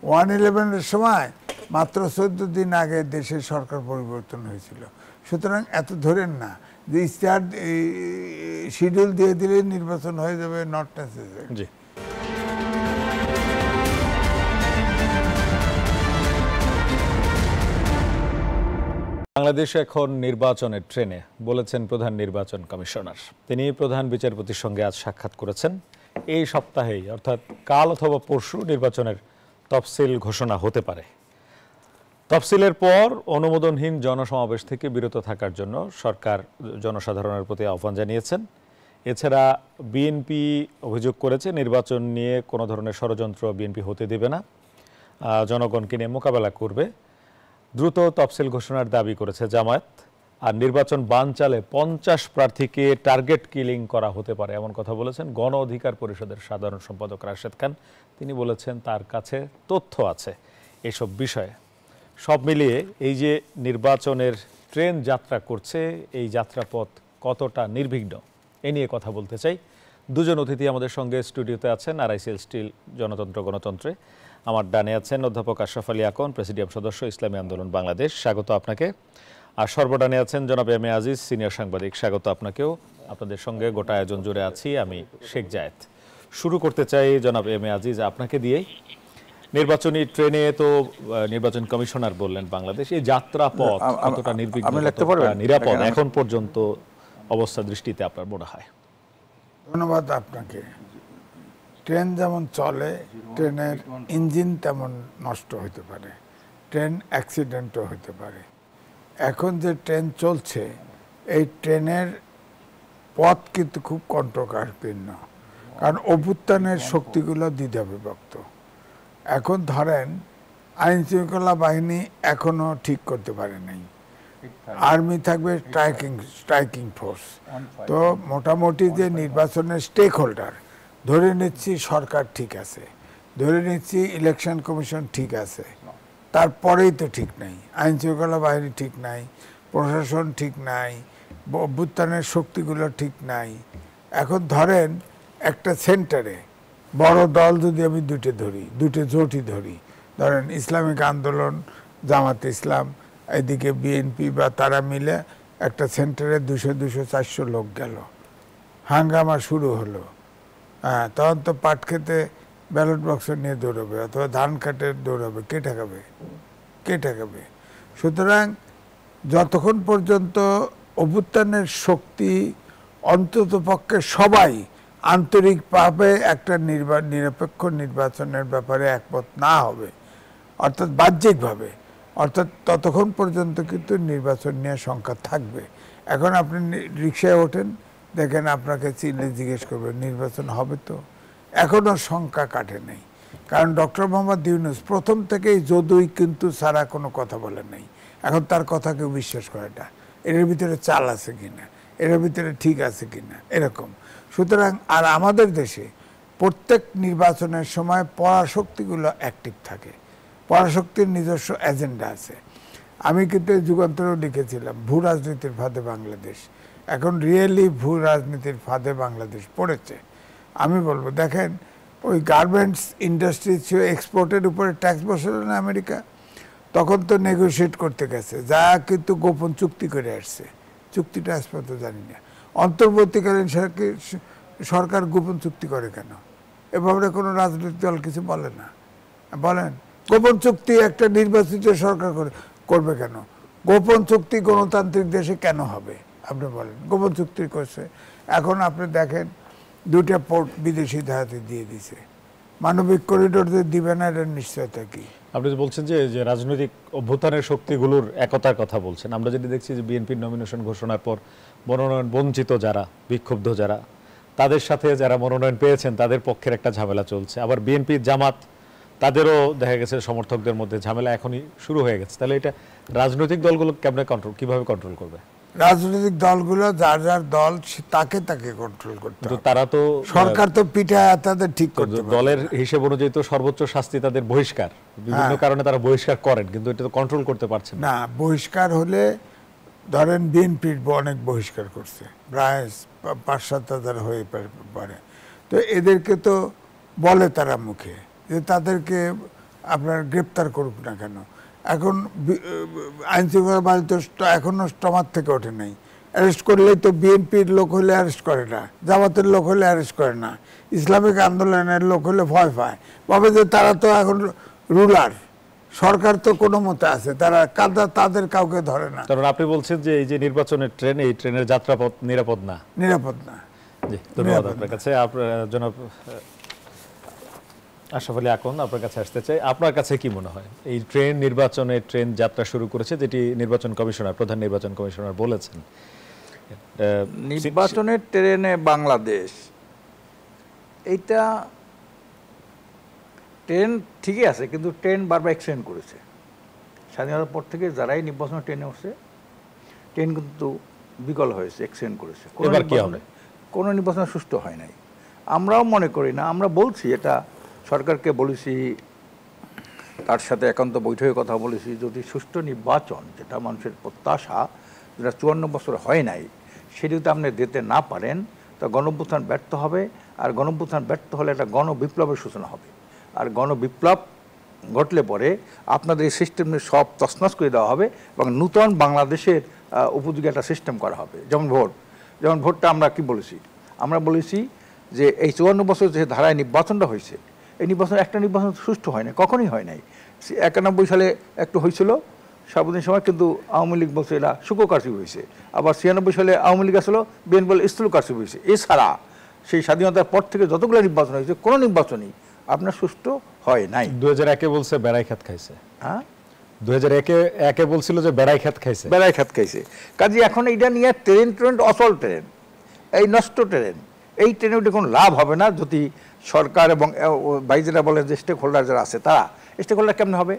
1/11-এর সময় মাত্র 14 দিন আগে দেশের সরকার পরিবর্তন হয়েছিল। সুতরাং এত ধরেন না যে ইশতেহার শিডিউল দিয়ে দিলে নির্বাচন হয়ে যাবে, নট নেসেসারি। বাংলাদেশ এখন নির্বাচনের ট্রেনে বলেছেন প্রধান নির্বাচন কমিশনার। তিনি প্রধান বিচারপতির সঙ্গে আজ সাক্ষাৎ করেছেন। এই সপ্তাহেই অর্থাৎ কাল অথবা পরশু নির্বাচনের তফসিল ঘোষণা হতে পারে। তফসিলের পর অনুমোদনহীন জনসমাবেশ থেকে বিরত থাকার জন্য সরকার জনসাধারণের প্রতি আহ্বান জানিয়েছেন। এছাড়া বিএনপি অভিযোগ করেছে নির্বাচন নিয়ে কোনো ধরনের ষড়যন্ত্র বিএনপি হতে দেবে না, জনগণকে নিয়ে মোকাবেলা করবে। দ্রুত তফসিল ঘোষণার দাবি করেছে জামায়াত। আর নির্বাচন বানচালে 50 প্রার্থীকে টার্গেট কিলিং করা হতে পারে এমন কথা বলেছেন গণ অধিকার পরিষদের সাধারণ সম্পাদক রাশেদ খান। তিনি বলেছেন তার কাছে তথ্য আছে এসব বিষয়ে। সব মিলিয়ে এই যে নির্বাচনের ট্রেন যাত্রা করছে, এই যাত্রাপথ কতটা নির্বিঘ্ন এ নিয়ে কথা বলতে চাই। দুজন অতিথি আমাদের সঙ্গে স্টুডিওতে আছেন। আরআইসিএল স্টিল জনতন্ত্র গণতন্ত্রে আমার ডানে আছেন অধ্যাপক আশরাফ আলী আকন, প্রেসিডিয়াম সদস্য, ইসলামী আন্দোলন বাংলাদেশ। স্বাগত আপনাকে। আর সর্বডানে আছেন জনাব এম এ আজিজ, সিনিয়র সাংবাদিক। স্বাগত আপনাকেও। আপনাদের সঙ্গে গোটা আয়োজন জুড়ে আছি আমি শেখ জায়েদ। শুরু করতে চাই জনাব এম এ আজিজ আপনাকে দিয়েই। নির্বাচনী ট্রেনে তো নির্বাচন কমিশনার বললেন বাংলাদেশ, এই যাত্রাপথ কতটা নির্বিঘ্ন, নিরাপদ এখন পর্যন্ত অবস্থা দৃষ্টিতে আপনার মনে হয়? ধন্যবাদ আপনাকে। ট্রেন যেমন চলে, ট্রেনের ইঞ্জিন তেমন নষ্ট হতে পারে, ট্রেন অ্যাক্সিডেন্টও হতে পারে। এখন যে ট্রেন চলছে, এই ট্রেনের পথ কিন্তু খুব কণ্টকাকীর্ণ, কারণ অভ্যুত্থানের শক্তিগুলো দ্বিধাবিভক্ত। এখন ধরেন আইন শৃঙ্খলা বাহিনী এখনো ঠিক করতে পারে নাই, আর্মি থাকবে স্ট্রাইকিং ফোর্স। তো মোটামুটি যে নির্বাচনের স্টেক হোল্ডার, ধরে নিচ্ছি সরকার ঠিক আছে, ধরে নিচ্ছি ইলেকশন কমিশন ঠিক আছে, তারপরেই তো ঠিক নাই, আইন শৃঙ্খলা বাহিনী ঠিক নাই, প্রশাসন ঠিক নাই, অভ্যুত্থানের শক্তিগুলো ঠিক নাই। এখন ধরেন একটা সেন্টারে বড় দল যদি আমি দুটো জোটই ধরি, ধরেন ইসলামিক আন্দোলন, জামাত ইসলাম, এদিকে বিএনপি বা তারা মিলে একটা সেন্টারে 200-400 লোক গেল, হাঙ্গামা শুরু হলো। তখন তো পাট খেতে ব্যালট বক্স নিয়ে দৌড়াবে অথবা ধান কাটে দৌড়াবে, কে ঠেকাবে? সুতরাং যতক্ষণ পর্যন্ত অভ্যুত্থানের শক্তি অন্তত পক্ষে সবাই আন্তরিকভাবে একটা নিরপেক্ষ নির্বাচনের ব্যাপারে একমত না হবে, অর্থাৎ বাহ্যিকভাবে, অর্থাৎ ততক্ষণ পর্যন্ত কিন্তু নির্বাচন নিয়ে শঙ্কা থাকবে। এখন আপনি রিক্সায় ওঠেন, দেখেন আপনাকে চিনলে জিজ্ঞেস করবে নির্বাচন হবে তো, এখনো শঙ্কা কাটে নাই। কারণ ডক্টর মোহাম্মদ ইউনূস প্রথম থেকেই যদুই কিন্তু ছাড়া কোনো কথা বলে নাই। এখন তার কথা কেউ বিশ্বাস করে না, এর ভিতরে চাল আছে কিনা, এর ভিতরে ঠিক আছে কিনা, এরকম। সুতরাং আর আমাদের দেশে প্রত্যেক নির্বাচনের সময় পরাশক্তিগুলো অ্যাক্টিভ থাকে, পরাশক্তির নিজস্ব এজেন্ডা আছে। আমি কিন্তু যুগান্তরেও লিখেছিলাম ভূ রাজনীতির ফাঁদে বাংলাদেশ। এখন রিয়েলি ভূ রাজনীতির ফাঁদে বাংলাদেশ পড়েছে। আমি বলবো দেখেন, ওই গার্মেন্টস ইন্ডাস্ট্রি এক্সপোর্টের উপরে ট্যাক্স বসালো না আমেরিকা, তখন তো নেগোশিয়েট করতে গেছে, যা কিন্তু গোপন চুক্তি করে আসছে, চুক্তিটা আজ পর্যন্ত জানি না। অন্তর্বর্তীকালীন সরকার গোপন চুক্তি করে কেন? এভাবে কোনো রাজনৈতিক দল কিছু বলে না। বলেন, গোপন চুক্তি একটা নির্বাচিত সরকার করবে কেন? গোপন চুক্তি গণতান্ত্রিক দেশে কেন হবে আপনি বলেন? গোপন চুক্তি করছে। এখন আপনি দেখেন 2টা পোর্ট বিদেশি ধারাতে দিয়ে দিছে, মানবিক করিডোর দিবে না, এটার নিশ্চয়তা কি? আপনি বলছেন যে রাজনৈতিক অভ্যুত্থানের শক্তিগুলোর একতার কথা বলছেন। আমরা যদি দেখছি যে বিএনপির নমিনেশন ঘোষণার পর মনোনয়ন বঞ্চিত যারা, বিক্ষুব্ধ যারা, তাদের সাথে যারা মনোনয়ন পেয়েছেন তাদের পক্ষের একটা ঝামেলা চলছে। আবার বিএনপি জামাত তাদেরও দেখা গেছে সমর্থকদের মধ্যে ঝামেলা এখনই শুরু হয়ে গেছে। তাহলে এটা রাজনৈতিক দলগুলো কিভাবে কন্ট্রোল করবে? রাজনৈতিক দলগুলো যার যার দল তাকে কন্ট্রোল করতে হবে। তারা তো সরকার তো পিঠায় তাদের ঠিক করতে পারে। দলের হিসেব অনুযায়ী তো সর্বোচ্চ শাস্তি তাদের বহিষ্কার, বিভিন্ন কারণে তারা বহিষ্কার করেন, কিন্তু এটা তো কন্ট্রোল করতে পারছেন না। বহিষ্কার হলে ধরেন বিএনপির অনেক বহিষ্কার করছে, প্রায় 5-7 হয়ে পারে। তো এদেরকে তো বলে তারা মুখে যে তাদেরকে আপনার গ্রেপ্তার করুক না কেন, এখন আইন শৃঙ্খলা বাহিনী তো এখনো স্টমার থেকে ওঠে নাই। অ্যারেস্ট করলেই তো বিএনপির লোক হলে অ্যারেস্ট করে না, জামাতের লোক হলে অ্যারেস্ট করে না, ইসলামিক আন্দোলনের লোক হলে ভয় পায়, ভাবে যে তারা তো এখন রুলার, সরকার তো কোনো মতে আছে, তারা তাদের কাউকে ধরে না। কারণ আপনি বলছেন যে এই যে নির্বাচনের ট্রেন, এই ট্রেনের যাত্রাপথ নিরাপদ না। নিরাপদ না। জি, ধন্যবাদ আপনার কাছে। আপনার জনাব আশরাফ আলী আকন, আপনার কাছে আসতে চাই, আপনার কাছে কি মনে হয় এই ট্রেন নির্বাচনের ট্রেন যাত্রা শুরু করেছে, যেটি নির্বাচন কমিশনার, প্রধান নির্বাচন কমিশনার বলেছেন নির্বাচনের ট্রেনে বাংলাদেশ, এইটা ট্রেন ঠিকই আছে, কিন্তু ট্রেন বারবার এক্সটেন্ড করেছে। স্বাধীনতার পর থেকে যারাই নির্বাচনের ট্রেনে উঠছে, ট্রেন কিন্তু বিকল হয়েছে, এক্সটেন্ড করেছে। এবার কি হবে? কোনো নির্বাচন সুষ্ঠু হয় নাই, আমরাও মনে করি না। আমরা বলছি, এটা সরকারকে বলেছি, তার সাথে একান্ত বৈঠকে কথা বলেছি, যদি সুষ্ঠু নির্বাচন, যেটা মানুষের প্রত্যাশা, যেটা 54 বছর হয় নাই, সেটি যদি আপনি দিতে না পারেন, তা গণঅভ্যুত্থান ব্যর্থ হবে। আর গণঅভ্যুত্থান ব্যর্থ হলে একটা গণবিপ্লবের সূচনা হবে। আর গণবিপ্লব ঘটলে পরে আপনাদের এই সিস্টেমে সব তছনছ করে দেওয়া হবে এবং নূতন বাংলাদেশের উপযোগী একটা সিস্টেম করা হবে। যেমন ভোটটা আমরা কি বলেছি, আমরা বলেছি যে এই 54 বছর যে ধারায় নির্বাচনটা হয়েছে, এই নির্বাচন একটা নির্বাচন সুষ্ঠু হয় না, কখনোই হয় নাই। 91 সালে একটু হয়েছিল সাবধান সময়, কিন্তু আওয়ামী লীগ বলছে এটা শুকো কারচুপি হয়েছে। আবার 96 সালে আওয়ামী লীগ আসলো, বিএনপি বলে স্থূল কারচুপি হয়েছে। এছাড়া সেই স্বাধীনতার পর থেকে যতগুলো নির্বাচন হয়েছে, কোনো নির্বাচনই আপনার সুষ্ঠু হয় নাই। 2001-এ বলছে বেড়াই খাত খাইছে। হ্যাঁ, 2001-এ বলছিল যে বেড়াই খাত খাইছে, বেড়াই খাত খাইছে। কাজে এখন এইটা নিয়ে ট্রেন অচল ট্রেন, এই নষ্ট ট্রেন, এই ট্রেনে উঠে কোনো লাভ হবে না যদি সরকার এবং ভাই যেটা বলেন যে স্টেক হোল্ডার যারা আছে, তারা স্টেক হোল্ডার কেমন হবে?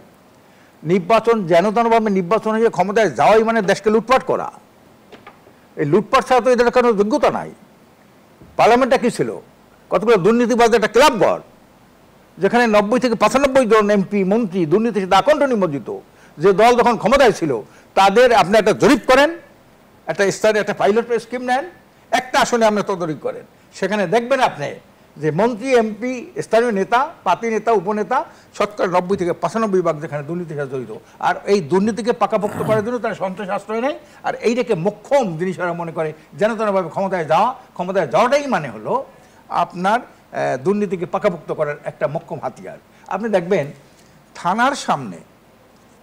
নির্বাচন যেন তেনভাবে নির্বাচন হয়ে ক্ষমতায় যাওয়াই মানে দেশকে লুটপাট করা। এই লুটপাট ছাড়া তো এদের কোনো যোগ্যতা নাই। পার্লামেন্টটা কি ছিল? কতগুলো দুর্নীতিবাজ একটা ক্লাবঘর, যেখানে 90 থেকে 95 জন এমপি মন্ত্রী দুর্নীতির সাথে আকণ্ঠ নিমজ্জিত। যে দল যখন ক্ষমতায় ছিল, তাদের আপনি একটা জরিপ করেন, একটা স্তরে একটা পাইলট স্কিম নেন, একটা আসনে আপনি তদারকি করেন, সেখানে দেখবেন আপনি যে মন্ত্রী, এমপি, স্থানীয় নেতা, পার্টি নেতা, উপনেতা, শতকরা 90 থেকে 95 ভাগ যেখানে দুর্নীতির সাথে জড়িত। আর এই দুর্নীতিকে পাকাপোক্ত করার জন্য তারা সন্তোষ আশ্রয় নেয়। আর এইটাকে মোক্ষম জিনিস ওরা মনে করে, যেন তেনভাবে ক্ষমতায় যাওয়াটাই মানে হলো আপনার দুর্নীতিকে পাকাপোক্ত করার একটা মোক্ষম হাতিয়ার। আপনি দেখবেন থানার সামনে,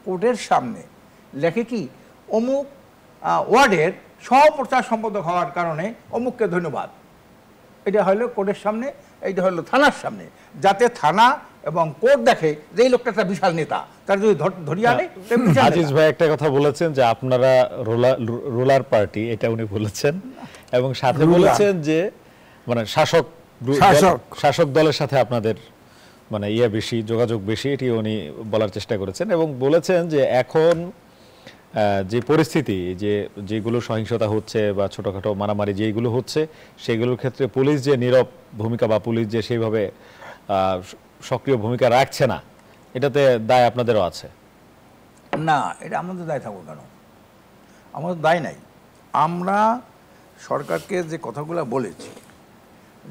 কোর্টের সামনে লেখে কি, অমুক ওয়ার্ডের সহপ্রচার সম্পাদক হওয়ার কারণে অমুককে ধন্যবাদ। এটা হলো কোর্টের সামনে, এইটা হলো থানার সামনে, যাতে থানা এবং কোর্ট দেখে যে এই লোকটা একটা বিশাল নেতা, তার যদি ধরিয়ে আনে। আজিজ ভাই একটা কথা বলেছেন যে আপনারা রুলার পার্টি, এটা উনি বলেছেন, এবং সাথে বলেছেন যে মানে শাসক দলের সাথে আপনাদের মানে বেশি যোগাযোগ বেশি, এটি উনি বলার চেষ্টা করেছেন। এবং বলেছেন যে এখন যে পরিস্থিতি, যেগুলো সহিংসতা হচ্ছে বা ছোটখাটো মারামারি যেগুলো হচ্ছে, সেগুলোর ক্ষেত্রে পুলিশ যে নীরব ভূমিকা বা পুলিশ যে সেইভাবে সক্রিয় ভূমিকা রাখছে না, এটাতে দায় আপনাদেরও আছে। না, এটা আমাদের দায় থাকবো কেন? আমাদের দায় নাই। আমরা সরকারকে যে কথাগুলো বলেছি,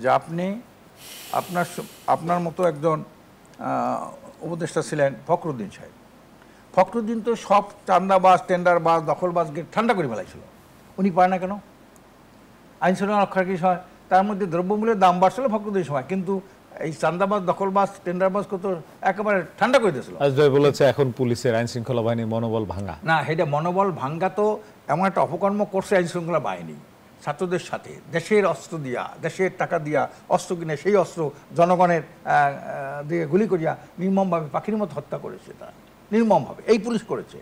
যে আপনি আপনার মতো একজন উপদেষ্টা ছিলেন ফখরুদ্দিন সাহেব। ফখরুদ্দিন তো সব চান্দাবাজ, টেন্ডারবাজ, দখলবাজকে ঠান্ডা করে ফেলাইছিল। উনি পারে না কেন? আইন শৃঙ্খলা রক্ষার কি হয়, তার মধ্যে দ্রব্যমূল্যের দাম বাড়ছিল ফখরুদ্দিন সময়, কিন্তু এই চান্দাবাজ, দখলবাজ, টেন্ডারবাজকে তো একেবারে ঠান্ডা করে দিয়েছিল। বলেছে এখন পুলিশের, আইন শৃঙ্খলা বাহিনীর মনোবল ভাঙা। না, এটা মনোবল ভাঙ্গা তো এমন একটা অপকর্ম করছে আইন শৃঙ্খলা বাহিনী ছাত্রদের সাথে, দেশের অস্ত্র দিয়া, দেশের টাকা দিয়া অস্ত্র কিনে সেই অস্ত্র জনগণের দিকে গুলি করিয়া নির্মমভাবে পাখির মতো হত্যা করেছে। তারা নির্মমভাবে এই পুলিশ করেছে,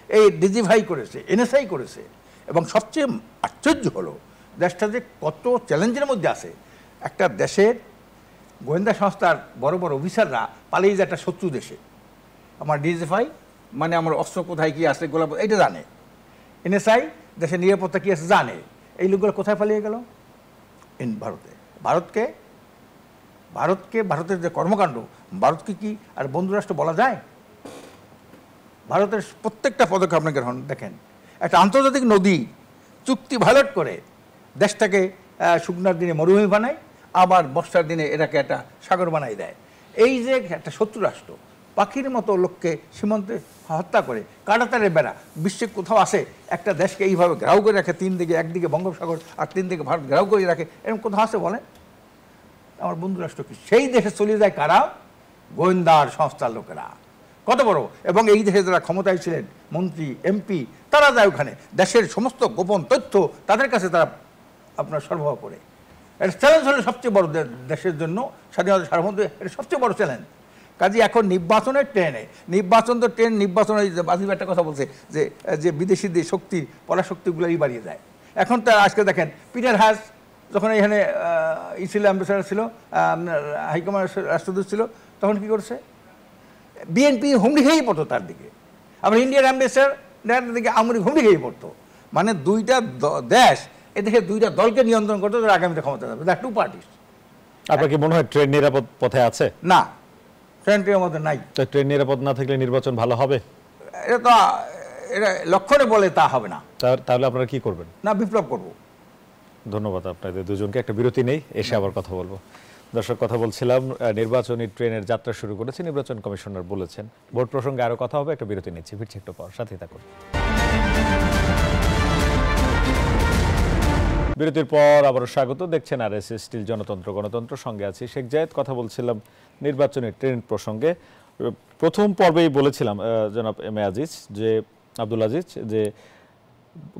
এই ডিজিভাই করেছে, এনএসআই করেছে। এবং সবচেয়ে আশ্চর্য হলো দেশটা যে কত চ্যালেঞ্জের মধ্যে আছে। একটা দেশের গোয়েন্দা সংস্থার বড় বড় অফিসাররা পালিয়ে যায় একটা শত্রু দেশে। আমার ডিজিফাই মানে আমার অস্ত্র কোথায় কী আছে, গোলাপ এইটা জানে। এনএসআই দেশের নিরাপত্তা কী আছে জানে। এই লোকগুলো কোথায় পালিয়ে গেল? ভারতে। ভারতের যে কর্মকাণ্ড, ভারতকে কি আর বন্ধুরাষ্ট্র বলা যায়? ভারতের প্রত্যেকটা পদক্ষেপ আপনাকে গ্রহণ দেখেন, একটা আন্তর্জাতিক নদী চুক্তি ভায়োলেট করে দেশটাকে শুকনার দিনে মরুভূমি বানায়, আবার বর্ষার দিনে এটাকে একটা সাগর বানাই দেয়। এই যে একটা শত্রু রাষ্ট্র, পাখির মতো লোককে সীমান্তে হত্যা করে কাঁটাতারের বেড়া। বিশ্বে কোথাও আসে একটা দেশকে এইভাবে ঘেরাও করে রাখে, তিন দিকে, একদিকে বঙ্গোপসাগর আর তিন দিকে ভারত ঘেরাও করে রাখে, এরকম কোথাও আসে বলেন? আমার বন্ধু রাষ্ট্র কি সেই দেশে চলে যায় কারা? গোয়েন্দার সংস্থার লোকেরা। কত বড়! এবং এই দেশে যারা ক্ষমতায় ছিলেন, মন্ত্রী, এমপি, তারা যায় ওখানে, দেশের সমস্ত গোপন তথ্য তাদের কাছে তারা আপনার সরবরাহ করে। এটা চ্যালেঞ্জ হলো সবচেয়ে বড় দেশের জন্য, স্বাধীনতা সার্বভৌমত্ব, এটা সবচেয়ে বড় চ্যালেঞ্জ। কাজে এখন নির্বাচনের ট্রেনে, নির্বাচন তো ট্রেন, নির্বাচনের বাজিব একটা কথা বলছে যে যে বিদেশি শক্তির পরাশক্তিগুলোই বাড়িয়ে যায়। এখন তারা আজকে দেখেন পিটার হাস যখন এখানে ছিল, অ্যাম্বাসেডার ছিল, হাইকমান্ড রাষ্ট্রদূত ছিল, তখন কি করছে? বিএনপি হুমড়ি খেয়েই পড়তো তার দিকে, আবার ইন্ডিয়ান অ্যাম্বাসেডার দিকে আওয়ামী লীগ হুমড়ি খেয়েই পড়তো। মানে দুইটা দেশ, এদেশে দুইটা দলকে নিয়ন্ত্রণ করতো, তারা আগামীতে ক্ষমতা যাবে, দ্যাট টু পার্টিস। আপনার কি মনে হয় ট্রেন নিরাপদ পথে আছে? না, ট্রেনটির মধ্যে নাই। তো ট্রেন নিরাপদ না থাকলে নির্বাচন ভালো হবে? এটা তো এটা লক্ষণে বলে তা হবে না। তাহলে আপনারা কি করবেন? না, বিপ্লব করব। ধন্যবাদ আপনাদের দুজনকে। একটা বিরতি নেই, এসে আবার কথা বলবো। দর্শক, কথা বলছিলাম নির্বাচনী ট্রেনের যাত্রা শুরু করেছে, নির্বাচন কমিশনার বলেছেন। ভোট প্রসঙ্গে আরো কথা হবে, একটা বিরতি নিচ্ছি, ফিরছি একটু পর, সাথেই থাকুন। বিরতির পর আবারও স্বাগত। দেখছেন আরএসএ স্টিল জনতন্ত্র গণতন্ত্র, সঙ্গে আছি শেখ জায়েদ। কথা বলছিলাম নির্বাচনী ট্রেন প্রসঙ্গে। প্রথম পর্বেই বলেছিলাম জনাব এম এ আজিজ, যে আব্দুল আজিজ, যে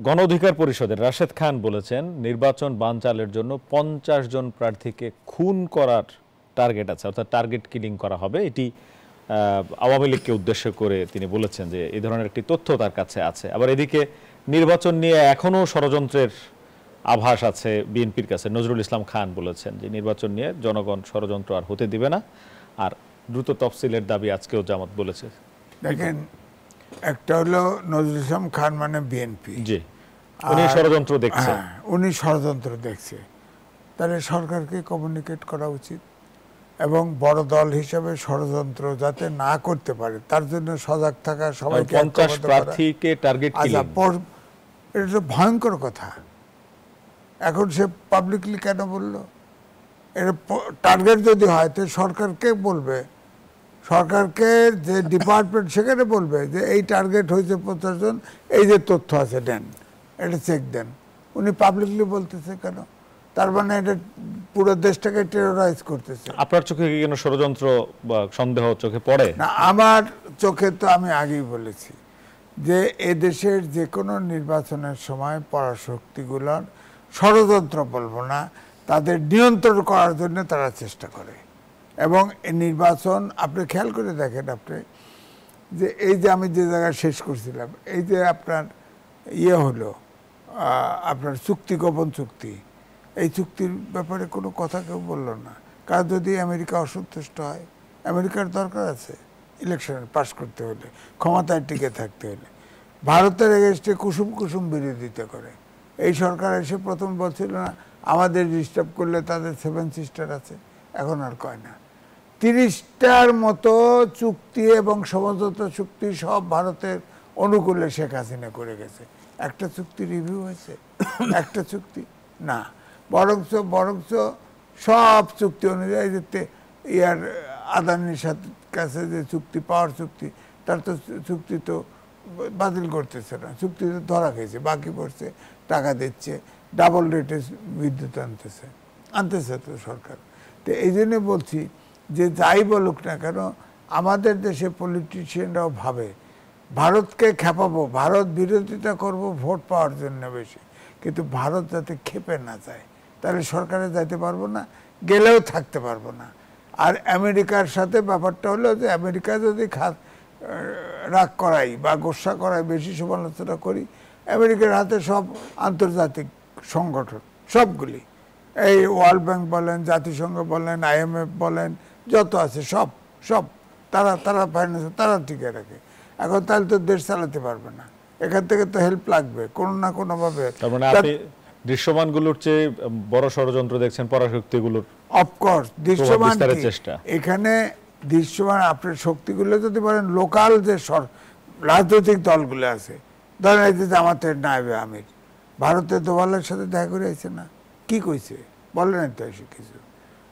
গণ অধিকার পরিষদের রাশেদ খান বলেছেন নির্বাচন বানচালের জন্য 50 জন প্রার্থীকে খুন করার টার্গেট আছে, অর্থাৎ টার্গেট কিলিং করা হবে। এটি আওয়ামী লীগকে উদ্দেশ্য করে তিনি বলেছেন যে এই ধরনের একটি তথ্য তার কাছে আছে। আবার এদিকে নির্বাচন নিয়ে এখনো ষড়যন্ত্রের আভাস আছে বিএনপির কাছে। নজরুল ইসলাম খান বলেছেন যে নির্বাচন নিয়ে জনগণ ষড়যন্ত্র আর হতে দিবে না, আর দ্রুত তফসিলের দাবি আজকেও জামাত বলেছে। দেখেন, একটা হলো নজরুল ইসলাম খান মানে বিএনপি, জি, উনি ষড়যন্ত্র দেখছে। উনি ষড়যন্ত্র দেখছে, তাহলে সরকারকে কমিউনিকেট করা উচিত এবং বড় দল হিসেবে ষড়যন্ত্র যাতে না করতে পারে তার জন্য সজাগ থাকা, সবাইকে 50 প্রার্থীকে টার্গেট কিলিং, এটা তো ভয়ঙ্কর কথা। এখন সে পাবলিকলি কেন বললো? এটা টার্গেট যদি হয় তো সরকারকে বলবে, সরকারকে যে ডিপার্টমেন্ট সেখানে বলবে যে এই টার্গেট হয়েছে 50 জন, এই যে তথ্য আছে দেন, এটা চেক দেন। উনি পাবলিকলি বলতেছে কেন? তার মানে এটা পুরো দেশটাকে টেরোরাইজ করতেছে। আপনার চোখে কি কোনো ষড়যন্ত্র বা সন্দেহ চোখে পড়ে? না, আমার চোখে তো আমি আগেই বলেছি যে এদেশের যে কোনো নির্বাচনের সময় পরাশক্তিগুলোর ষড়যন্ত্র বলবো না, তাদের নিয়ন্ত্রণ করার জন্য তারা চেষ্টা করে। এবং এই নির্বাচন আপনি খেয়াল করে দেখেন, আপনি যে এই যে আমি যে জায়গায় শেষ করছিলাম, এই যে আপনার ইয়ে হলো আপনার চুক্তি, গোপন চুক্তি, এই চুক্তির ব্যাপারে কোনো কথা কেউ বললো না। কারণ যদি আমেরিকা অসন্তুষ্ট হয়, আমেরিকার দরকার আছে ইলেকশনে পাস করতে হলে, ক্ষমতায় টিকে থাকতে হলে। ভারতের এগেনস্টে কুসুম কুসুম বিরোধিতা করে। এই সরকার এসে প্রথম বলছিল না আমাদের ডিস্টার্ব করলে তাদের 7 সিস্টার আছে, এখন আর কয় না। 30টার মতো চুক্তি এবং সমঝোতা চুক্তি সব ভারতের অনুকূলে শেখ হাসিনা করে গেছে। একটা চুক্তি রিভিউ হয়েছে? একটা চুক্তি না। বরঞ্চ সব চুক্তি অনুযায়ী যে ইয়ার আদানির সাথে কাছে যে চুক্তি, পাওয়ার চুক্তি, তার তো চুক্তি তো বাতিল করতেছে না, চুক্তি তো ধরা খেয়েছে, বাকি পড়ছে, টাকা দিচ্ছে, ডাবল রেটে বিদ্যুৎ আনতেছে তো সরকার। তো এই জন্য বলছি যে যাই বলুক না কেন, আমাদের দেশে পলিটিশিয়ানরাও ভাবে ভারতকে খেপাবো, ভারত বিরোধিতা করব ভোট পাওয়ার জন্য বেশি, কিন্তু ভারত যাতে খেপে না যায়, তাহলে সরকারে যাইতে পারবো না, গেলেও থাকতে পারবো না। আর আমেরিকার সাথে ব্যাপারটা হলো যে আমেরিকা যদি রাগ করাই বা গোসা করাই, বেশি সমালোচনা করি, আমেরিকার হাতে সব আন্তর্জাতিক সংগঠন সবগুলি, এই ওয়ার্ল্ড ব্যাংক বলেন, জাতিসংঘ বলেন, IMF বলেন, যত আছে সব তারা ফাইন্যান্স তারা টিকে রাখে। এখন তাহলে তো দেশ চালাতে পারবে না, এখান থেকে তো হেল্প লাগবে কোনো না কোনো ভাবে। দৃশ্যমানগুলোর চেয়ে বড় ষড়যন্ত্র দেখছেন পরাশক্তিগুলোর। অফকোর্স দৃশ্যমান চেষ্টা, এখানে দৃশ্যমান আপনার শক্তিগুলো যদি বলেন লোকাল যে রাজনৈতিক দলগুলো আছে, ধরেন এই যে জামাতের নায়েবে আমির ভারতের দোভালের সাথে দেখা করে আসছে না, কি কইছে বলে নাই তো এসে কিছু।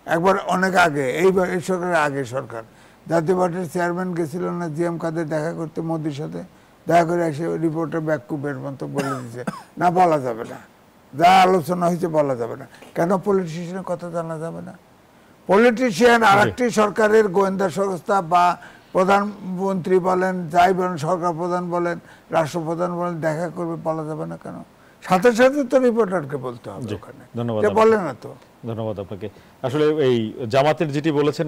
একবার অনেক আগে, এই সরকারের আগে সরকার জাতীয় পার্টির চেয়ারম্যান গেছিল না জিএম কাদের দেখা করতে মোদির সাথে, দেখা করে এসে রিপোর্টার ব্যাকুবের মতো বলে দিচ্ছে না বলা যাবে না, যা আলোচনা হয়েছে বলা যাবে না। কেন পলিটিশিয়ানের কথা জানা যাবে না? পলিটিশিয়ান আর একটি সরকারের গোয়েন্দা সংস্থা বা প্রধানমন্ত্রী বলেন, যাই বলেন, সরকার প্রধান বলেন, রাষ্ট্রপ্রধান বলেন, দেখা করবে, বলা যাবে না কেন? সাথে সাথে তো রিপোর্টারকে বলতে হবে ওখানে, ধন্যবাদ। বলে না তো। ধন্যবাদ আপনাকে। আসলে এই জামাতের যেটি বলেছেন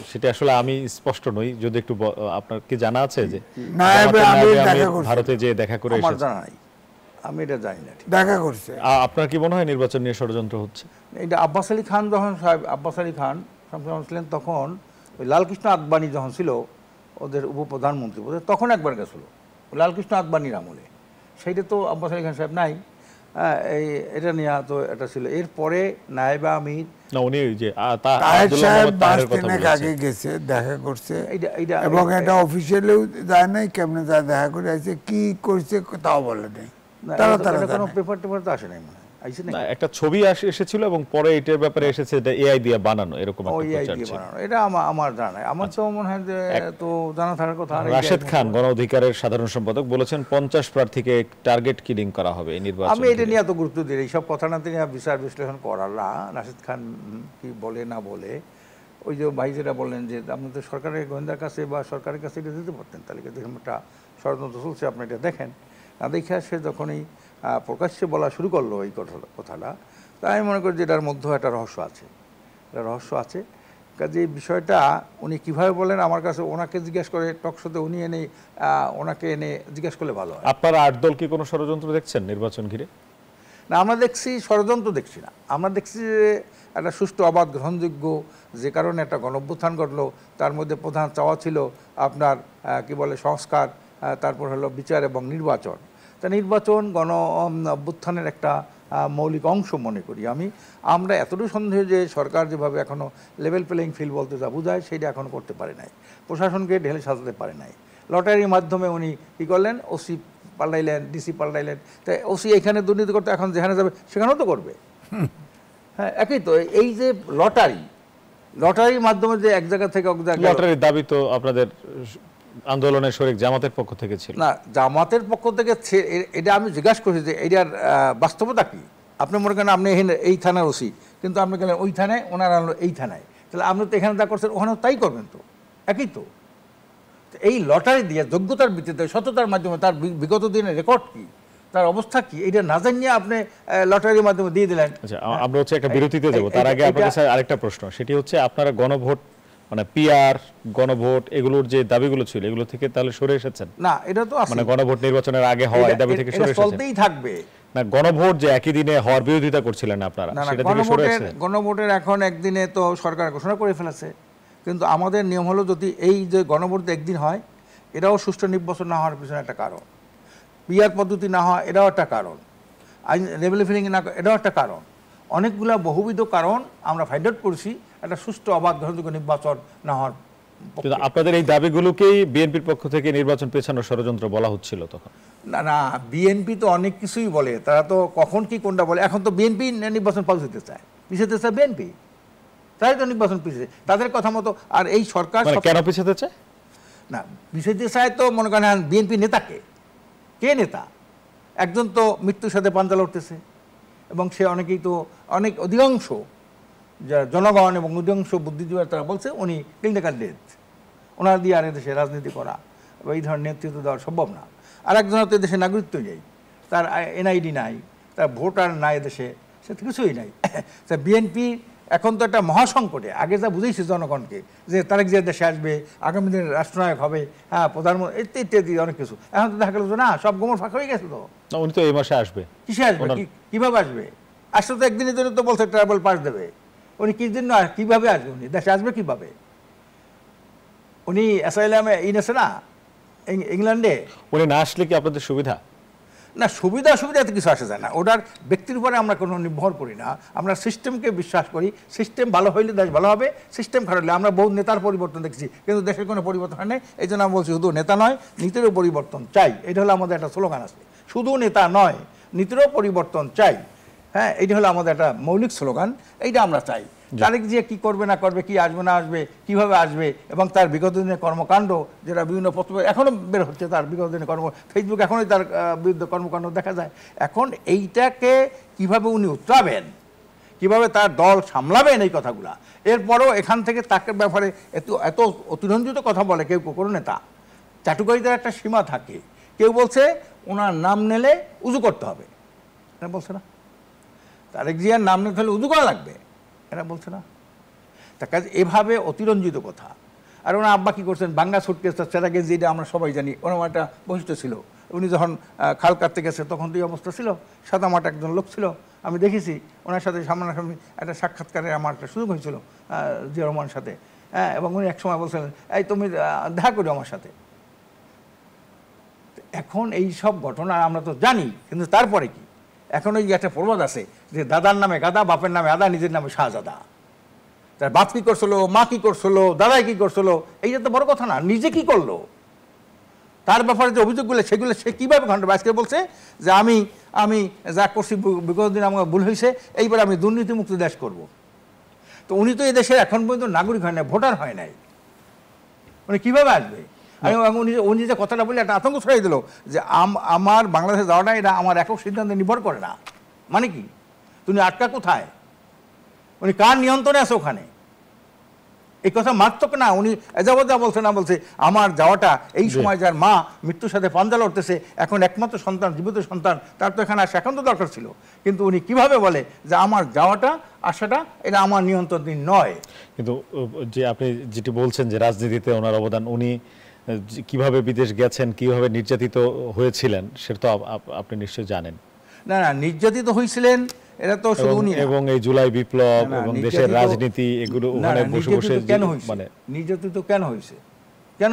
সেটা আসলে আমি স্পষ্ট নই, যদি একটু আপনার কি জানা আছে যে নায়েবে আমির দেখা করছে? ভারতে যে দেখা করে আমার এসেছে, জানা নাই, আমি এটা জানি না। দেখা করছে। আপনার কি মনে হয় নির্বাচন নিয়ে ষড়যন্ত্র হচ্ছে? এটা আব্বাস আলী খান যখন আব্বাস আলী খান ছিলেন, তখন ওই লালকৃষ্ণ আদবানি যখন ছিল ওদের উপপ্রধানমন্ত্রী, তখন একবার গেছিল লালকৃষ্ণ আদবানির আমলে, সেইটা তো আব্বাস আলী খান সাহেব নাই। এই এটা নিয়ে তো এটা ছিল। এরপরে নায়েবে আমির না, উনি যে তাহের সাহেব মাস তিনেক আগে গেছে, দেখা করছে, এবং এটা অফিসিয়ালিও যায় নাই, কেমনে যায় দেখা করে আসছে, কি করছে তাও বলে নাই। তারা কোনো পেপার টেপার তো আসে নাই, মনে হয় আইছে না। একটা ছবি এসেছিল এবং পরে এটার ব্যাপারে এসেছে এটা এআই দিয়ে বানানো, এরকম একটা প্রচার ছিল। এটা আমার জানা নাই। আমার তো মনে হয় যে তো জানা থাকার কথা। রাশেদ খান গণ অধিকারের সাধারণ সম্পাদক বলেছেন 50 প্রার্থীকে টার্গেট কিলিং করা হবে এই নির্বাচনে। আমি এটা নিয়ে এত গুরুত্ব দিই, এইসব কথা না তিনি বিচার বিশ্লেষণ করার না। রাশেদ খান কি বলে না বলে, ওই যে ভাই যেটা বললেন যে আপনি তো সরকারের গোয়েন্দার কাছে বা সরকারের কাছে এটা দিতে পারতেন, তাহলে দেখুন একটা ষড়যন্ত্র চলছে, আপনি এটা দেখেন না। দেখে সে যখনই প্রকাশ্যে বলা শুরু করলো এই কথাটা, তাই আমি মনে করি যে এটার মধ্যেও একটা রহস্য আছে, একটা রহস্য আছে। কাজে এই বিষয়টা উনি কীভাবে বলেন, আমার কাছে ওনাকে জিজ্ঞেস করে টকশোতে উনি এনে ওনাকে এনে জিজ্ঞেস করলে ভালো হয়। আপনারা 8 দল কি কোনো ষড়যন্ত্র দেখছেন নির্বাচন ঘিরে? না, আমরা দেখছি ষড়যন্ত্র দেখছি না। আমরা দেখছি যে একটা সুষ্ঠু, অবাধ, গ্রহণযোগ্য, যে কারণে একটা গণঅভ্যুত্থান ঘটলো, তার মধ্যে প্রধান চাওয়া ছিল আপনার কি বলে সংস্কার, তারপর হলো বিচার এবং নির্বাচন। তা নির্বাচন গণ অভ্যুত্থানের একটা মৌলিক অংশ মনে করি আমি। আমরা এতটুকু সন্দেহ যে সরকার যেভাবে এখনও লেভেল প্লেয়িং ফিল্ড বলতে যা বোঝায় সেটা এখনও করতে পারে নাই, প্রশাসনকে ঢেলে সাজাতে পারে নাই। লটারির মাধ্যমে উনি কী করলেন, ওসি পাল্টাইলেন, ডিসি পাল্টাইলেন। তাই ওসি এখানে দুর্নীতি করতে, এখন যেখানে যাবে সেখানেও তো করবে। হ্যাঁ, একই তো। এই যে লটারির মাধ্যমে যে এক জায়গা থেকে লটারির দাবি তো আপনাদের আন্দোলনের শরিক জামাতের পক্ষ থেকে ছিল না, জামাতের পক্ষ থেকে এটা আমি জিজ্ঞাসা করছি যে এটার বাস্তবতা কি। আপনি মনে করেন আপনি এই থানার ওসি, কিন্তু আপনি গেলেন ওই থানায়, ওনারা হলো এই থানায়, তাহলে আপনি তো এখানে যা করছেন ওখানেও তাই করবেন, তো একই তো। এই লটারি দিয়ে যোগ্যতার ভিত্তিতে, সততার মাধ্যমে, তার বিগত দিনের রেকর্ড কি, তার অবস্থা কি, এটা না জানিয়ে আপনি লটারির মাধ্যমে দিয়ে দিলেন। আচ্ছা, আমরা হচ্ছে একটা বিরতিতে যাব, তার আগে আপনার কাছে আরেকটা প্রশ্ন, সেটি হচ্ছে আপনারা গণভোট মানে পিআর গণভোট এগুলোর যে দাবিগুলো ছিল এগুলো থেকে তাহলে সরে এসেছেন? না, এটা তো মানে গণভোট নির্বাচনের আগে হয় দাবি থেকে সরে এসেছেন? চলতেই থাকবে না, গণভোট যে একই দিনে হওয়ার বিরোধিতা করছিলেন আপনারা, সেটা থেকে সরে এসেছেন? গণভোটের এখন একদিনে তো সরকার ঘোষণা করে ফেলেছে, কিন্তু আমাদের নিয়ম হলো যদি এই যে গণভোট একদিন হয়, এটাও সুষ্ঠু নির্বাচন না হওয়ার পিছনে একটা কারণ, পিআর পদ্ধতি না হয় এটাও একটা কারণ, আইন লেভেল ফিলিং না এটাও একটা কারণ, অনেকগুলো বহুবিধ কারণ আমরা ফাইন্ড আউট করছি একটা সুষ্ঠু, অবাধ, গ্রহণযোগ্য নির্বাচন না হওয়ার। কিন্তু আপনাদের এই দাবিগুলোকেই বিএনপির পক্ষ থেকে নির্বাচন পেছানোর ষড়যন্ত্র বলা হচ্ছিল তখন? না, বিএনপি তো অনেক কিছুই বলে, তারা তো কখন কি কোনটা বলে। এখন তো বিএনপি নির্বাচন পিছাতে চায় বিএনপি, তাই তো নির্বাচন পিছিয়ে তাদের কথা মতো। আর এই সরকার কেন পিছাতে চায়? না, পিছাতে চায় তো মনে করেন বিএনপি নেতাকে, কে নেতা, একজন তো মৃত্যুর সাথে পাঞ্জা লড়তেছে, এবং সে অনেকেই তো অধিকাংশ জনগণ এবং অধিকাংশ বুদ্ধিজীবীরা তারা বলছে উনি ক্লিনিক্যাল ডেথ, ওনার দিয়ে আর এদেশে রাজনীতি করা বা এই ধরনের নেতৃত্ব দেওয়া সম্ভব না। আর একজনের তো এদেশে নাগরিকত্ব নেই, তার এনআইডি নাই, তার ভোটার নাই এদেশে, সে তো কিছুই নাই। তা বিএনপি এখন তো একটা মহাসংকটে। আগে যা বুঝেছি জনগণকে যে তারেক জিয়া দেশে আসবে, আগামী দিনের রাষ্ট্রনায়ক হবে, হ্যাঁ প্রধানমন্ত্রী ইত্যাদি অনেক কিছু, এখন তো দেখা গেল যে না, সব গোমর ফাঁকা হয়ে গেছে। তো উনি তো এই মাসে আসবে, কিসে আসবে, কিভাবে আসবে? আসলে তো একদিনের জন্য তো বলছে ট্রাভেল পাস দেবে, উনি কি জন্য কিভাবে আসবে, উনি দেশে আসবে কিভাবে? উনি অ্যাসাইলামে আছে না ইংল্যান্ডে, উনি না আসলে কি আপনাদের সুবিধা? না, সুবিধাতে কিছু আসে যায় না, ওটার ব্যক্তির উপরে আমরা কোনো নির্ভর করি না, আমরা সিস্টেমকে বিশ্বাস করি। সিস্টেম ভালো হইলে দেশ ভালো হবে, সিস্টেম খারাপ হলে আমরা বহু নেতার পরিবর্তন দেখছি, কিন্তু দেশের কোনো পরিবর্তন হয় না। এই জন্য আমরা বলছি শুধু নেতা নয়, নীতিরও পরিবর্তন চাই। এটা হলো আমাদের একটা স্লোগান আছে, শুধু নেতা নয়, নীতিরও পরিবর্তন চাই। হ্যাঁ, এইটা হলো আমাদের একটা মৌলিক স্লোগান, এইটা আমরা চাই। তারেক জিয়া কি করবে না করবে, কি আসবে না আসবে, কিভাবে আসবে, এবং তার বিগত দিনের কর্মকাণ্ড যেটা বিভিন্ন পত্র এখনো বের হচ্ছে, তার বিগত দিনের ফেসবুক এখনই তার বিরুদ্ধে কর্মকাণ্ড দেখা যায়। এখন এইটাকে কিভাবে উনি উতরাবেন, কিভাবে তার দল সামলাবেন এই কথাগুলা, এরপরও এখান থেকে তাকে ব্যাপারে এত এত অতিরঞ্জিত কথা বলে কেউ কোনো নেতা। চাটুকারিতার একটা সীমা থাকে। কেউ বলছে ওনার নাম নিলে উজু করতে হবে, এটা বলছে না। তারেক জিয়ার নাম নিতে হলে উজু করা লাগবে, এটা বলছে না। তার কাছে এভাবে অতিরঞ্জিত কথা। আর ওনার আব্বা কী করছেন, বাঙ্গা সুটকেস সেটা গেছে, যেটা আমরা সবাই জানি। ওনার একটা বৈশিষ্ট্য ছিল, উনি যখন খাল কাটতে গেছে তখন তো এই অবস্থা ছিল। সাদামাটা একজন লোক ছিল, আমি দেখেছি ওনার সাথে সামনাসামনি একটা সাক্ষাৎকারে আমার একটা সুযোগ হয়েছিল জিয়া রহমানের সাথে। হ্যাঁ, এবং উনি একসময় বলছিলেন, এই তুমি দেখা করো আমার সাথে। এখন এই সব ঘটনা আমরা তো জানি, কিন্তু তারপরে কি, এখন ওই একটা প্রবাদ আছে যে দাদার নামে গাদা, বাপের নামে আদা, নিজের নামে শাহজাদা। তার বাপ কী করছিল, মা কী করছিল, দাদাই কী করছিল, এইটা তো বড় কথা না, নিজে কি করলো, তার ব্যাপারে যে অভিযোগগুলো সেগুলো সে কীভাবে ঘন্টা। আজকে বলছে যে আমি আমি যা করছি বিগত দিন আমার ভুল হয়েছে, এইবার আমি দুর্নীতিমুক্ত দেশ করব। তো উনি তো এই দেশের এখন পর্যন্ত নাগরিক হয় নাই, ভোটার হয় নাই, উনি কীভাবে আসবে? উনি যে কথাটা বলে একটা আতঙ্ক ছড়াই দিল যে আমার বাংলাদেশে যাওয়াটা এটা আমার একক সিদ্ধান্তে নির্ভর করে না। মানে কি, তুমি আটকা কোথায়, উনি কার নিয়ন্ত্রণে আছে ওখানে? এই কথা মারাত্মক না। উনি এজাবজা বলছে না, বলছে আমার যাওয়াটা এই সময় যার মা মৃত্যুর সাথে পাঞ্জা লড়তেছে, এখন একমাত্র সন্তান, জীবিত সন্তান, তার তো এখানে আসা এখন তো দরকার ছিল। কিন্তু উনি কিভাবে বলে যে আমার যাওয়াটা আসাটা এটা আমার নিয়ন্ত্রণাধীন নয়। কিন্তু যে আপনি যেটি বলছেন যে রাজনীতিতে ওনার অবদান, উনি কিভাবে বিদেশ গেছেন, কিভাবে নির্যাতিত হয়েছিলেন, সেটা তো আপনি নিশ্চয়ই জানেন। না না, নির্যাতিত হয়েছিলেন এটা তো শুধু উনি, এবং এই জুলাই বিপ্লব এবং দেশের রাজনীতি এগুলো ওখানে বসে বসে কেন হয়েছে, মানে নির্যাতিত কেন হয়েছে, কেন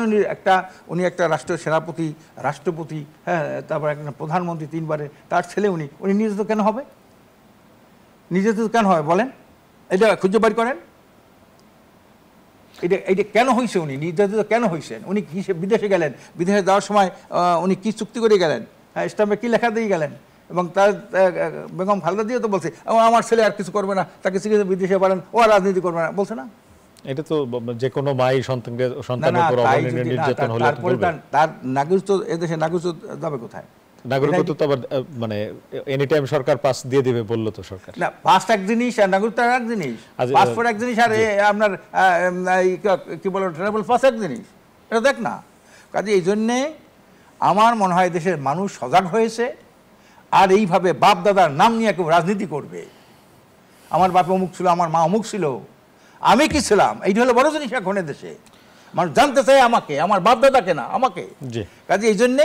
উনি একটা রাষ্ট্রের সেনাপতি, রাষ্ট্রপতি, হ্যাঁ, তারপর একটা প্রধানমন্ত্রী 3 বারে, তার ছেলে, উনি নির্যাতিত কেন হবে? নির্যাতিত কেন হবে বলেন, এটা খুঁজে বের করেন। এটা কেন হয়েছে, উনি নির্যাতিত কেন হয়েছেন? উনি কি বিদেশে গেলেন, বিদেশে যাওয়ার সময় উনি কি চুক্তি করে গেলেন, হ্যাঁ, স্টাম্পে কি লেখা দিয়ে গেলেন? এবং তার বেগম খালেদা জিয়া তো বলছে আমার ছেলে আর কিছু করবে না, তাকে চিকিৎসা বিদেশে পারেন, ও আর রাজনীতি করবে না, বলছে না? এটা তো যে কোনো মাই সন্তানের উপর অবৈধ নির্যাতন হলে তারপরে তার নাগরিকত্ব, এদেশে নাগরিকত্ব যাবে কোথায়? নাগরিকত্ব তো আবার মানে এনি টাইম সরকার পাস দিয়ে দিবে বললো তো সরকার। না, পাস এক জিনিস আর নাগরিকত্ব এক জিনিস, পাসপোর্ট এক জিনিস আর আপনার কি বলে ট্রাভেল পাস এক জিনিস, এটা দেখ না। কাজে এই জন্যে আমার মনে হয় দেশের মানুষ সজাগ হয়েছে। আর এইভাবে বাপ দাদার নাম নিয়ে কেউ রাজনীতি করবে, আমার বাপ অমুক ছিল, আমার মা অমুক ছিল, আমি কি ছিলাম, এইটা হলো বড় জিনিস এখন দেশে। মানুষ জানতে চায় আমাকে, আমার বাপ দাদাকে না, আমাকে। কাজে এই জন্যে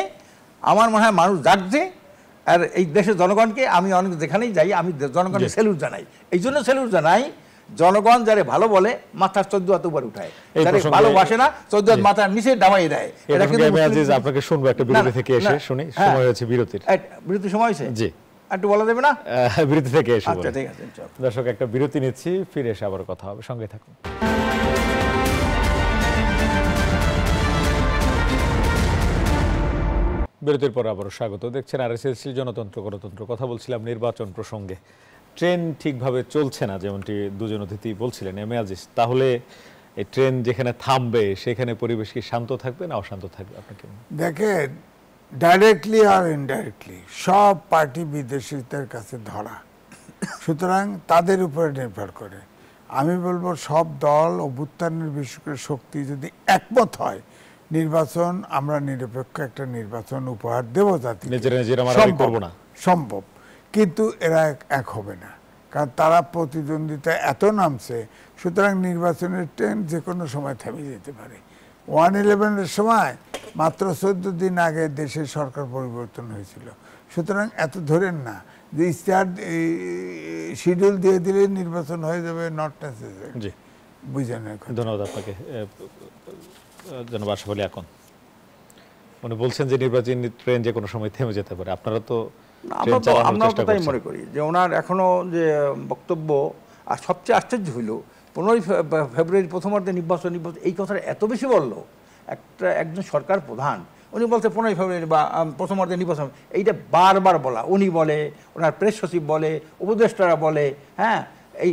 আমার মনে হয় মানুষ জাগছে। আর এই দেশের জনগণকে আমি অনেক যেখানেই যাই আমি জনগণকে স্যালুট জানাই। এই জন্য স্যালুট জানাই, জনগণ যারে ভালো বলে মাথার 14 হাত উপর উঠায়, যারে ভালোবাসে না 14 হাত মাথার নিচে দামাই দেয়। এটা কিন্তু আপনাকে শুনবো একটা বিরতি থেকে এসে শুনি, সময় হয়েছে বিরতির। বিরতির সময় হয়েছে, জি একটু বলা যাবে না? বিরতি থেকে এসে। আচ্ছা ঠিক আছে, দর্শক একটা বিরতি নিচ্ছি, ফিরে এসে আবার কথা হবে, সঙ্গে থাকুন। বিরতির পর আবারও স্বাগত। দেখছেন RSLC জনতন্ত্র গণতন্ত্র। কথা বলছিলাম নির্বাচন প্রসঙ্গে। ট্রেন ঠিকভাবে চলছে না, যেমনটি দুজন অতিথি বলছিলেন, এমএজিস। তাহলে এই ট্রেন যেখানে থামবে সেখানে পরিবেশ কি শান্ত থাকবে না অশান্ত থাকবে? আপনাকে দেখেন, ডাইরেক্টলি আর ইনডাইরেক্টলি সব পার্টি বিদেশিদের কাছে ধরা, সুতরাং তাদের উপরে নির্ভর করে। আমি বলবো সব দল অভ্যুত্থানের বিশেষ করে শক্তি যদি একমত হয়, নির্বাচন আমরা নিরপেক্ষ একটা নির্বাচন উপহার দেব জাতি, সম্ভব। কিন্তু এরা এক হবে না, কারণ তারা প্রতিদ্বন্দ্বিতা এত নামছে। সুতরাং নির্বাচনের ট্রেন যে কোনো সময় থেমে যেতে পারে। 1/11-এর সময় মাত্র 14 দিন আগে দেশের সরকার পরিবর্তন হয়েছিল। সুতরাং এত ধরেন না যে ইস্তাহার শিডিউল দিয়ে দিলে নির্বাচন হয়ে যাবে, নট নেসেসারি। বুঝেন? ধন্যবাদ আপনাকে। জনাব আশরাফ আলী আকন, উনি বলছেন যে নির্বাচন ট্রেন যে কোনো সময় থেমে যেতে পারে। আপনারা তো আমরা তাই মনে করি যে ওনার এখনো যে বক্তব্য। আর সবচেয়ে আশ্চর্য হইল 15 ফেব্রুয়ারি প্রথমার্ধে নির্বাচন, এই কথাটা এত বেশি বললো একজন সরকার প্রধান। উনি বলছে 15 ফেব্রুয়ারি বা প্রথমার্ধে নির্বাচন, এইটা বারবার বলা। উনি বলে, ওনার প্রেস সচিব বলে, উপদেষ্টারা বলে, হ্যাঁ, এই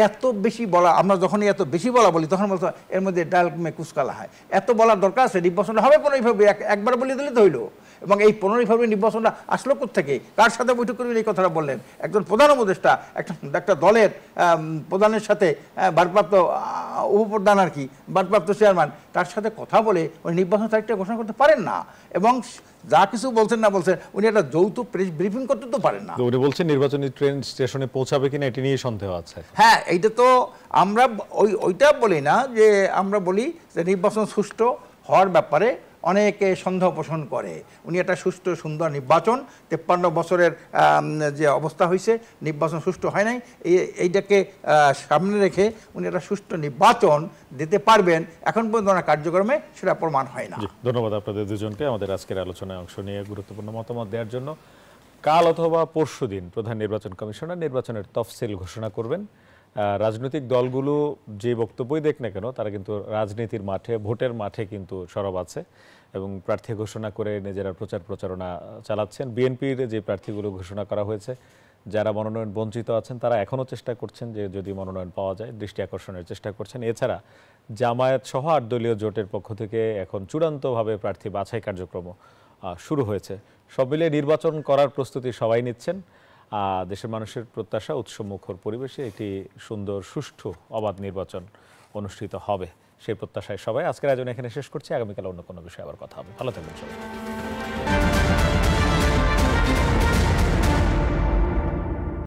এত বেশি বলা, আমরা যখনই এত বেশি বলা বলি তখন বলতো এর মধ্যে ডাল মে কুচকালা হয়, এত বলার দরকার আছে? নির্বাচনটা হবে 15 ফেব্রুয়ারি, একবার বলে দিলে তো হইলো। এবং এই 15 ফেব্রুয়ারি নির্বাচনটা আসলো কোত্থেকে, কার সাথে বৈঠক করবেন এই কথাটা বললেন? একজন প্রধান উপদেষ্টা একটা দলের প্রধানের সাথে ভারপ্রাপ্ত উপপ্রধান আর কি, ভারপ্রাপ্ত চেয়ারম্যান, তার সাথে কথা বলে উনি নির্বাচন তারিখটা ঘোষণা করতে পারেন না। এবং যা কিছু বলছেন না বলছেন, উনি একটা যৌথ প্রেস ব্রিফিং করতে তো পারেন না। উনি বলছেন নির্বাচনী ট্রেন স্টেশনে পৌঁছাবে কিনা এটি নিয়ে সন্দেহ আছে। হ্যাঁ, এইটা তো আমরা ওইটা বলি না, যে আমরা বলি যে নির্বাচন সুষ্ঠু হওয়ার ব্যাপারে অনেকে সন্দেহ পোষণ করে। উনি একটা সুষ্ঠু সুন্দর নির্বাচন, 53 বছরের যে অবস্থা হয়েছে, নির্বাচন সুষ্ঠু হয় নাই, এইটাকে সামনে রেখে উনি একটা সুষ্ঠু নির্বাচন দিতে পারবেন, এখন পর্যন্ত ওনার কার্যক্রমে সেটা প্রমাণ হয় না। ধন্যবাদ আপনাদের দুজনকে আমাদের আজকের আলোচনায় অংশ নিয়ে গুরুত্বপূর্ণ মতামত দেওয়ার জন্য। কাল অথবা পরশুদিন প্রধান নির্বাচন কমিশনার নির্বাচনের তফসিল ঘোষণা করবেন। রাজনৈতিক দলগুলো যে বক্তব্যই দেখ না কেন, তারা কিন্তু রাজনীতির মাঠে, ভোটের মাঠে কিন্তু সরব আছে এবং প্রার্থী ঘোষণা করে নিজেরা প্রচারণা চালাচ্ছেন। বিএনপির যে প্রার্থীগুলো ঘোষণা করা হয়েছে, যারা মনোনয়ন বঞ্চিত আছেন তারা এখনও চেষ্টা করছেন যে যদি মনোনয়ন পাওয়া যায় দৃষ্টি আকর্ষণের চেষ্টা করছেন। এছাড়া জামায়াত সহ 8 দলীয় জোটের পক্ষ থেকে এখন চূড়ান্তভাবে প্রার্থী বাছাই কার্যক্রম শুরু হয়েছে। সব মিলিয়ে নির্বাচন করার প্রস্তুতি সবাই নিচ্ছেন। দেশের মানুষের প্রত্যাশা উৎসবমুখর পরিবেশে একটি সুন্দর, সুষ্ঠু, অবাধ নির্বাচন অনুষ্ঠিত হবে, সেই প্রত্যাশায় সবাই। আজকের আয়োজন এখানে শেষ করছি। আগামীকাল অন্য কোনো বিষয়ে আবার কথা হবে। ভালো থাকবেন সবাই।